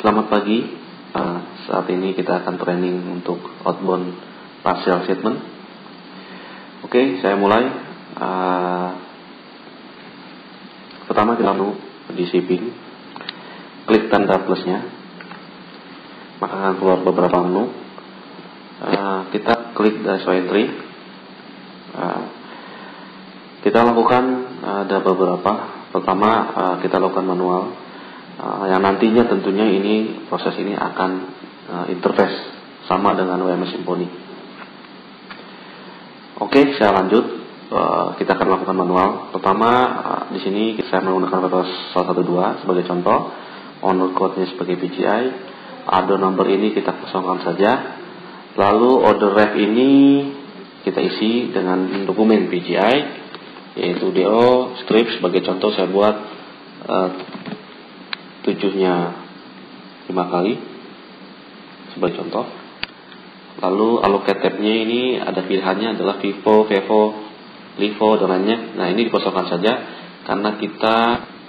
Selamat pagi. Saat ini kita akan training untuk outbound partial statement. Oke, saya mulai. Pertama kita perlu di shipping, klik tanda plusnya, maka akan keluar beberapa menu. Kita klik dashboard entry. Kita lakukan ada beberapa. Pertama kita lakukan manual. Yang nantinya tentunya ini proses ini akan interface sama dengan WMS Symphony. Oke, saya lanjut. Kita akan lakukan manual. Pertama di sini saya menggunakan Windows 112 sebagai contoh. Owner code-nya sebagai PGI. Order number ini kita kosongkan saja. Lalu order ref ini kita isi dengan dokumen PGI, yaitu DO script. Sebagai contoh saya buat 7-nya 5 kali sebagai contoh. Lalu allocate tab-nya ini ada pilihannya adalah Vivo, Vevo, Livo dan lainnya. Nah, ini dikosongkan saja karena kita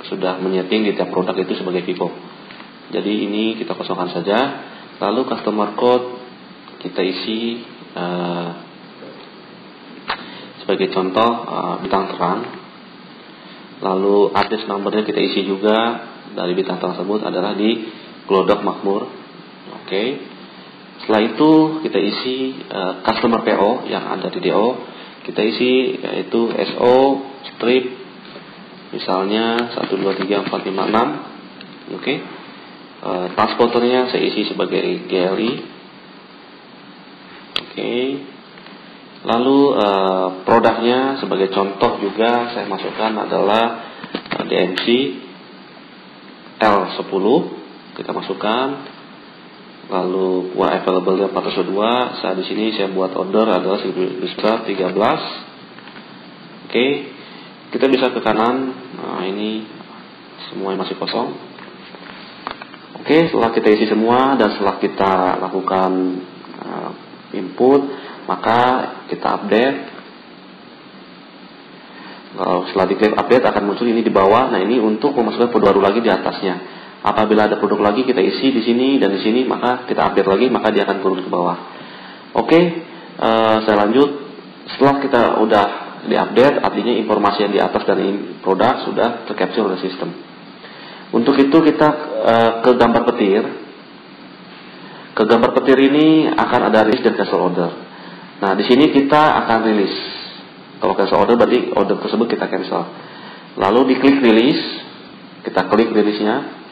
sudah menyeting di tiap produk itu sebagai Vivo. Jadi ini kita kosongkan saja. Lalu customer code kita isi sebagai contoh bintang terang. Lalu address numbernya kita isi juga dari bintang tersebut adalah di Glodok Makmur. Oke. Setelah itu kita isi customer PO yang ada di DO. Kita isi yaitu SO strip misalnya 1 2 3 4 5 6. Oke. Transporternya saya isi sebagai GLI. Oke. Lalu produknya sebagai contoh juga saya masukkan adalah DMC L10 kita masukkan. Lalu kuah available-nya 402. Saat di sini saya buat order adalah 13. Oke. Kita bisa ke kanan. Nah, ini semua masih kosong. Oke, setelah kita isi semua dan setelah kita lakukan input, maka kita update. Kalau setelah diklik update akan muncul ini di bawah. Nah, ini untuk memasukkan produk baru lagi di atasnya. Apabila ada produk lagi kita isi di sini dan di sini, maka kita update lagi, maka dia akan turun ke bawah. Oke, saya lanjut. Setelah kita udah diupdate, artinya informasi yang di atas dan produk sudah tercapture oleh sistem. Untuk itu kita ke gambar petir. Ke gambar petir ini akan ada release dan cancel order. Nah, di sini kita akan rilis. Kalau cancel order berarti order tersebut kita cancel. Lalu diklik release, kita klik release-nya.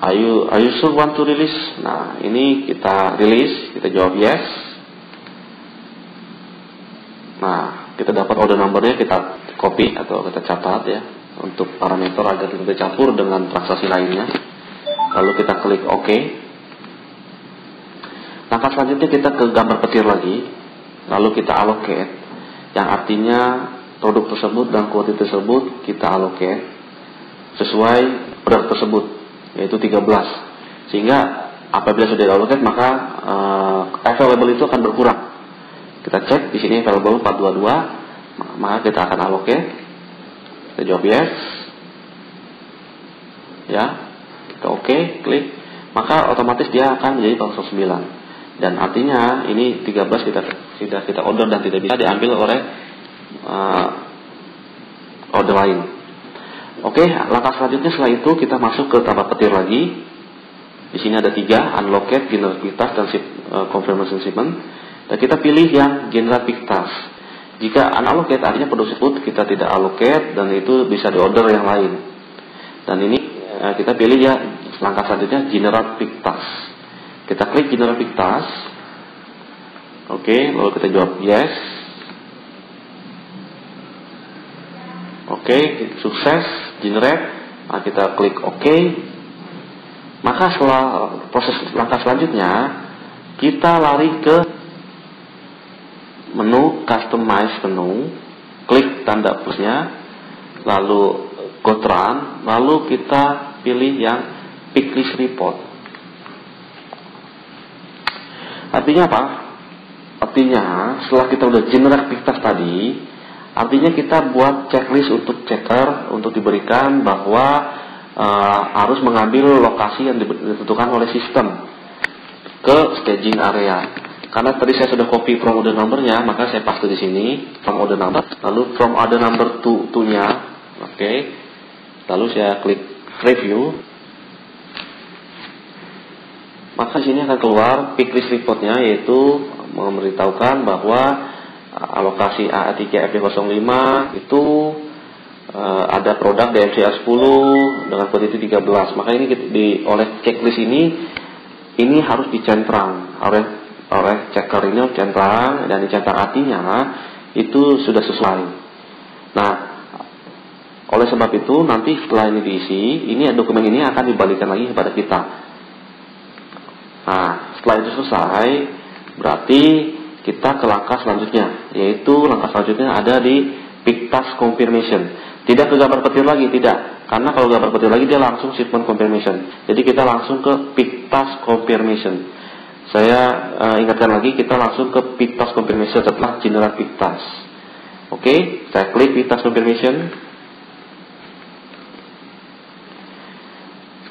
Are you sure want to release? Nah, ini kita release, kita jawab yes. Nah, kita dapat order number-nya, kita copy atau kita catat ya untuk parameter agar tidak campur dengan transaksi lainnya. Lalu kita klik OK. Langkah selanjutnya kita ke gambar petir lagi. Lalu kita allocate, yang artinya produk tersebut dan kuantitas tersebut kita allocate sesuai produk tersebut, yaitu 13. Sehingga apabila sudah allocate maka available itu akan berkurang. Kita cek di sini available 422, maka kita akan allocate. Kita jawab yes. Ya, kita OK, klik. Maka otomatis dia akan menjadi 09. Dan artinya ini 13 kita order dan tidak bisa diambil oleh order lain. Oke, langkah selanjutnya setelah itu kita masuk ke tabak petir lagi. Di sini ada 3, unallocate, generate pick task dan confirmation shipment. Dan kita pilih yang generate pick task. Jika unallocate artinya produk tersebut kita tidak allocate dan itu bisa diorder yang lain. Dan ini kita pilih ya langkah selanjutnya generate pick task. Kita klik generate pick task. Oke, lalu kita jawab yes. Oke, sukses generate. Nah, kita klik OK. Maka setelah proses langkah selanjutnya kita lari ke menu customize menu, klik tanda plusnya, lalu go run, lalu kita pilih yang pick list report. Artinya apa? Artinya setelah kita udah generate pick task tadi, artinya kita buat checklist untuk checker untuk diberikan bahwa harus mengambil lokasi yang ditentukan oleh sistem ke staging area. Karena tadi saya sudah copy from order number-nya, maka saya paste di sini from order number, lalu from order number to-nya, oke. Lalu saya klik review. Maka di sini akan keluar pick list report-nya, yaitu memberitahukan bahwa alokasi A3FD05 itu ada produk DMCA 10 dengan quantity 13. Maka ini oleh checklist ini harus dicentrang oleh checker ini centrang, dan dicentang artinya itu sudah sesuai. Nah, oleh sebab itu nanti setelah ini diisi, dokumen ini akan dibalikan lagi kepada kita. Nah, setelah itu selesai, berarti kita ke langkah selanjutnya, yaitu langkah selanjutnya ada di pick task confirmation. Tidak ke gambar petir lagi, tidak. Karena kalau gambar petir lagi dia langsung shipment confirmation. Jadi kita langsung ke pick task confirmation. Saya ingatkan lagi, kita langsung ke pick task confirmation setelah generate pick task. Oke, saya klik pick task confirmation.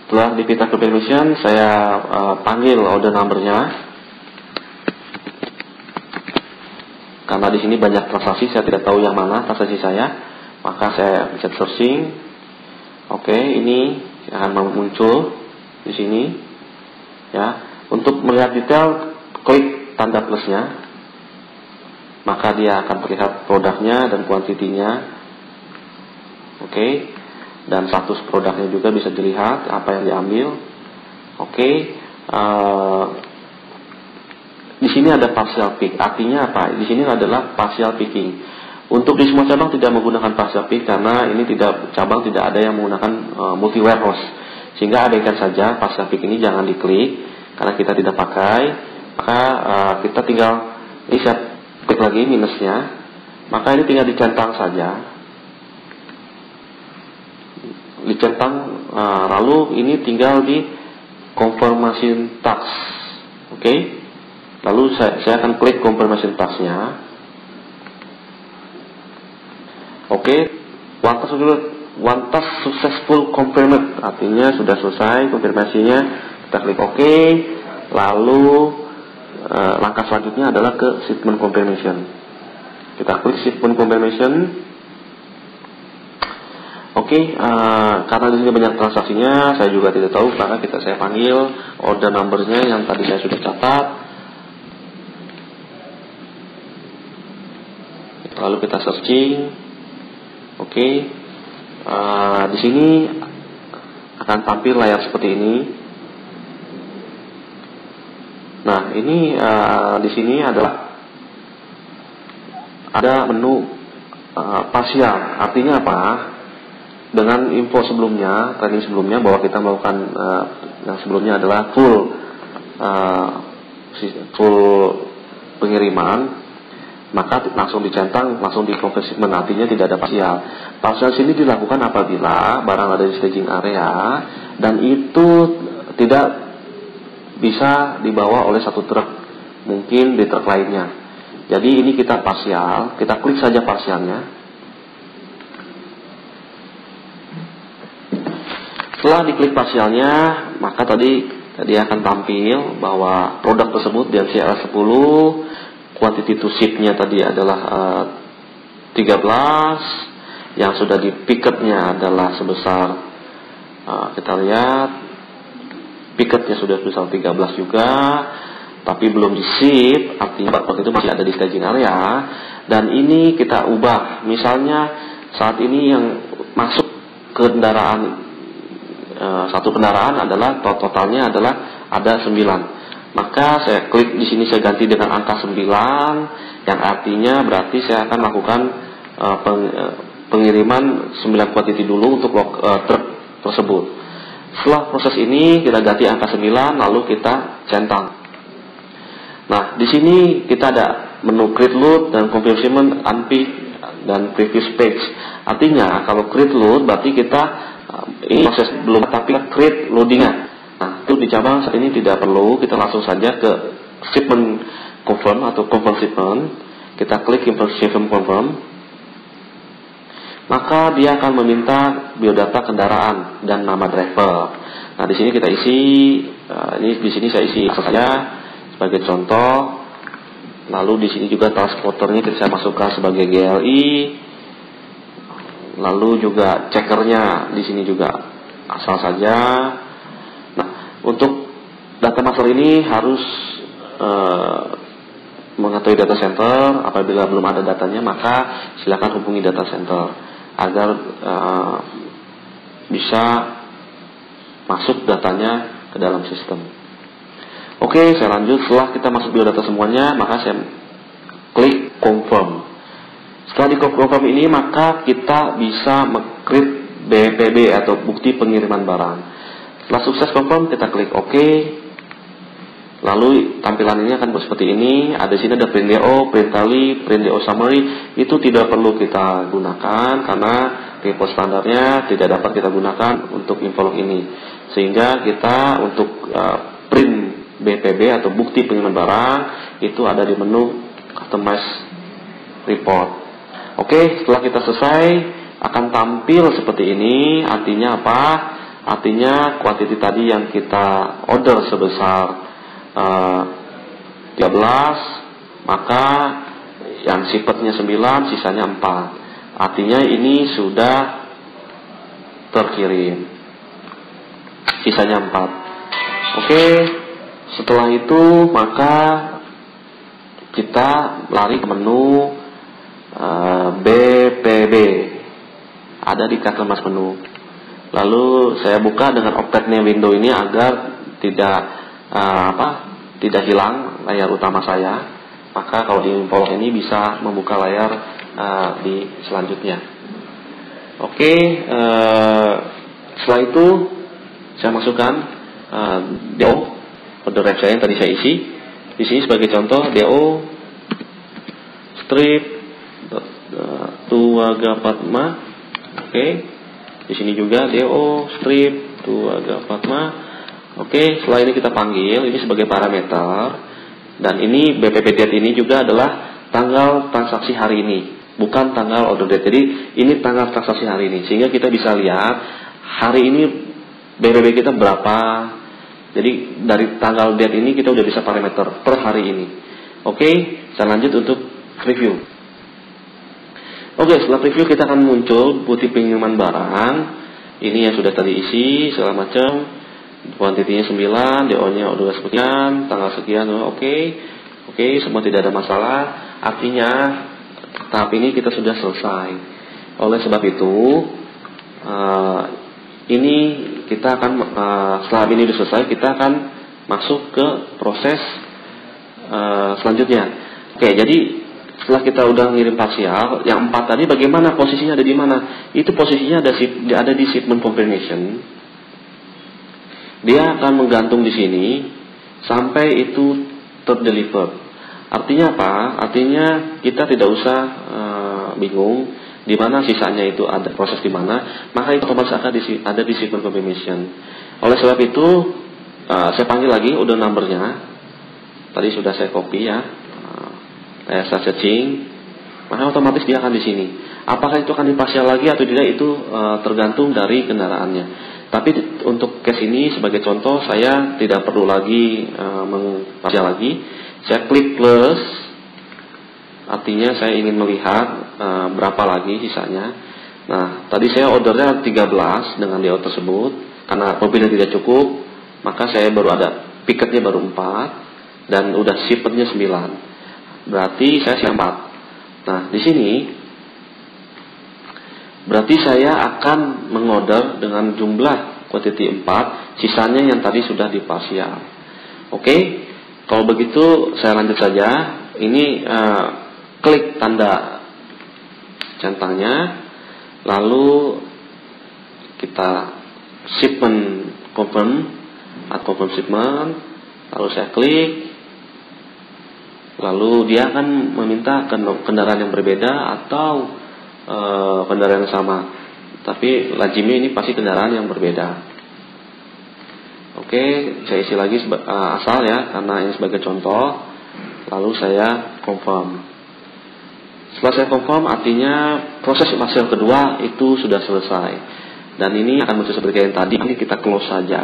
Setelah di pick task confirmation, saya panggil order number-nya. Karena di sini banyak transaksi, saya tidak tahu yang mana transaksi saya, maka saya bisa searching. Oke, ini akan muncul di sini. Ya, untuk melihat detail, klik tanda plusnya, maka dia akan terlihat produknya dan kuantitinya. Oke, dan status produknya juga bisa dilihat apa yang diambil. Oke, di sini ada partial pick. Artinya apa? Di sini adalah partial picking. Untuk di semua cabang tidak menggunakan partial pick karena ini cabang tidak ada yang menggunakan multi warehouse. Sehingga abaikan saja partial pick ini, jangan diklik karena kita tidak pakai. Maka kita tinggal ini saya klik lagi minusnya. Maka ini tinggal dicentang saja. Dicentang, lalu ini tinggal di confirmation task. Oke. Lalu saya akan klik confirmation task-nya. Oke, one task successful confirmed, artinya sudah selesai konfirmasinya. Kita klik OK. Lalu langkah selanjutnya adalah ke shipment confirmation. Kita klik shipment confirmation. Oke, karena di sini banyak transaksinya, saya juga tidak tahu, maka saya panggil order number-nya yang tadi saya sudah catat. Lalu kita searching. Oke, di sini akan tampil layar seperti ini. Nah, ini di sini ada menu partial. Artinya apa? Dengan info sebelumnya, training sebelumnya bahwa kita melakukan yang sebelumnya adalah full pengiriman. Maka langsung dicentang, langsung di conversion, artinya tidak ada partial. Partial sini dilakukan apabila barang ada di staging area dan itu tidak bisa dibawa oleh satu truk, mungkin di truk lainnya. Jadi ini kita partial, kita klik saja partialnya. Setelah diklik partialnya, maka tadi akan tampil bahwa produk tersebut DMCA 10, quantity to ship-nya tadi adalah 13, yang sudah di pick-up-nya adalah sebesar, kita lihat pick-up-nya sudah sebesar 13 juga, tapi belum di ship, artinya waktu itu masih ada di staging area. Dan ini kita ubah, misalnya saat ini yang masuk ke kendaraan, satu kendaraan adalah totalnya adalah ada 9. Maka saya klik di sini, saya ganti dengan angka 9, yang artinya berarti saya akan melakukan pengiriman 9 quantity dulu untuk truk tersebut. Setelah proses ini kita ganti angka 9, lalu kita centang. Nah, di sini kita ada menu create load dan confirmation unpick dan previous page. Artinya kalau create load berarti kita ini proses belum, tapi create loadingnya. Nah, itu di cabang saat ini tidak perlu, kita langsung saja ke shipment confirm atau confirm shipment. Kita klik shipment confirm. maka dia akan meminta biodata kendaraan dan nama driver. Nah, di sini kita isi, di sini saya isi saja sebagai contoh. Lalu di sini juga transporternya saya masukkan sebagai GLI. Lalu juga checkernya di sini juga asal saja. Nah, untuk data master ini harus mengetahui data center. Apabila belum ada datanya, maka silakan hubungi data center agar bisa masuk datanya ke dalam sistem. Oke, saya lanjut. Setelah kita masuk biodata semuanya, maka saya klik confirm. Setelah di confirm ini, maka kita bisa meng-create BPB atau bukti pengiriman barang. Setelah sukses confirm, kita klik OK. Lalu tampilan ini akan seperti ini. Ada sini ada print DO, print tally, print DO summary. Itu tidak perlu kita gunakan karena repo standarnya tidak dapat kita gunakan untuk info-log ini. Sehingga kita untuk print BPB atau bukti pengiriman barang itu ada di menu Customize Report. Oke, setelah kita selesai akan tampil seperti ini. Artinya apa? Artinya kuantiti tadi yang kita order sebesar 13, maka yang sipetnya 9, sisanya 4. Artinya ini sudah terkirim, sisanya 4. Oke, setelah itu maka kita lari ke menu BPB, ada di customize menu. Lalu saya buka dengan opetnya window ini agar tidak hilang layar utama saya. Maka kalau di info ini bisa membuka layar di selanjutnya. Oke, setelah itu saya masukkan DO order rep saya yang tadi saya isi. Di sini sebagai contoh DO strip Tuaga Fatma. Oke, di sini juga DO strip Tuaga Fatma. Oke, setelah ini kita panggil ini sebagai parameter, dan ini BPP date ini juga adalah tanggal transaksi hari ini, bukan tanggal order date. Jadi ini tanggal transaksi hari ini, sehingga kita bisa lihat hari ini BPP kita berapa. Jadi dari tanggal date ini kita udah bisa parameter per hari ini. Oke, saya lanjut untuk review. Oke, setelah review kita akan muncul bukti pengiriman barang. Ini yang sudah tadi isi segala macam. Kuantitinya 9, DO-nya udah sekian, tanggal sekian, oke, semua tidak ada masalah. Artinya tahap ini kita sudah selesai. Oleh sebab itu, ini kita akan setelah ini sudah selesai, kita akan masuk ke proses selanjutnya. Oke, jadi setelah kita udah ngirim parsial, yang 4 tadi bagaimana posisinya, ada di mana? Itu posisinya ada di shipment confirmation. Dia akan menggantung di sini sampai itu terdeliver. Artinya apa? Artinya kita tidak usah bingung di mana sisanya itu ada proses di mana, maka itu otomatis akan ada di shipment confirmation. Oleh sebab itu saya panggil lagi order numbernya. Tadi sudah saya copy ya. Saya searching, maka otomatis dia akan di sini. Apakah itu akan diparsial lagi atau tidak itu tergantung dari kendaraannya. Tapi untuk case ini sebagai contoh saya tidak perlu lagi mengparsial lagi. Saya klik plus, artinya saya ingin melihat berapa lagi sisanya. Nah, tadi saya ordernya 13 dengan DO tersebut. Karena mobilnya tidak cukup, maka saya baru ada piketnya baru 4 dan udah shipmentnya 9. Berarti saya siap 4. Nah, di sini berarti saya akan mengorder dengan jumlah kuantiti 4, sisanya yang tadi sudah diparsial. Oke, kalau begitu saya lanjut saja. Ini klik tanda centangnya, lalu kita shipment confirm atau confirm shipment, lalu saya klik, lalu dia akan meminta kendaraan yang berbeda atau kendaraan yang sama, tapi lazimnya ini pasti kendaraan yang berbeda. Oke, saya isi lagi asal ya, karena ini sebagai contoh. Lalu saya confirm. Setelah saya confirm, artinya proses hasil kedua itu sudah selesai. Dan ini akan muncul seperti yang tadi. Ini kita close saja,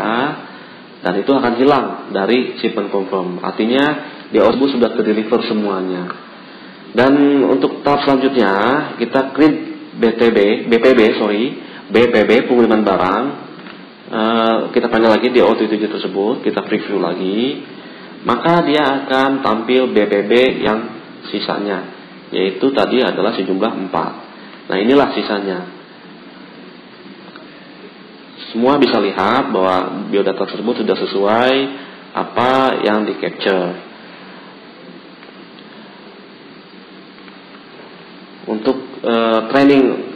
dan itu akan hilang dari shipment confirm. Artinya di output sudah terdeliver semuanya. Dan untuk tahap selanjutnya kita create BPB pengiriman barang. Kita panggil lagi di OT7 tersebut, kita preview lagi, maka dia akan tampil BPB yang sisanya, yaitu tadi adalah sejumlah 4. Nah, inilah sisanya. Semua bisa lihat bahwa biodata tersebut sudah sesuai apa yang di capture. Untuk training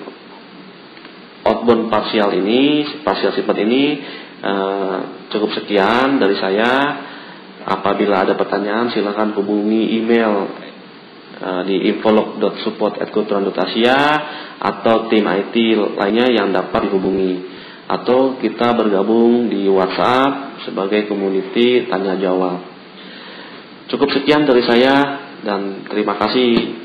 outbound partial shipment ini cukup sekian dari saya. Apabila ada pertanyaan silakan hubungi email di infolog.support@goturan.asia atau tim IT lainnya yang dapat dihubungi, atau kita bergabung di WhatsApp sebagai community tanya jawab. Cukup sekian dari saya dan terima kasih.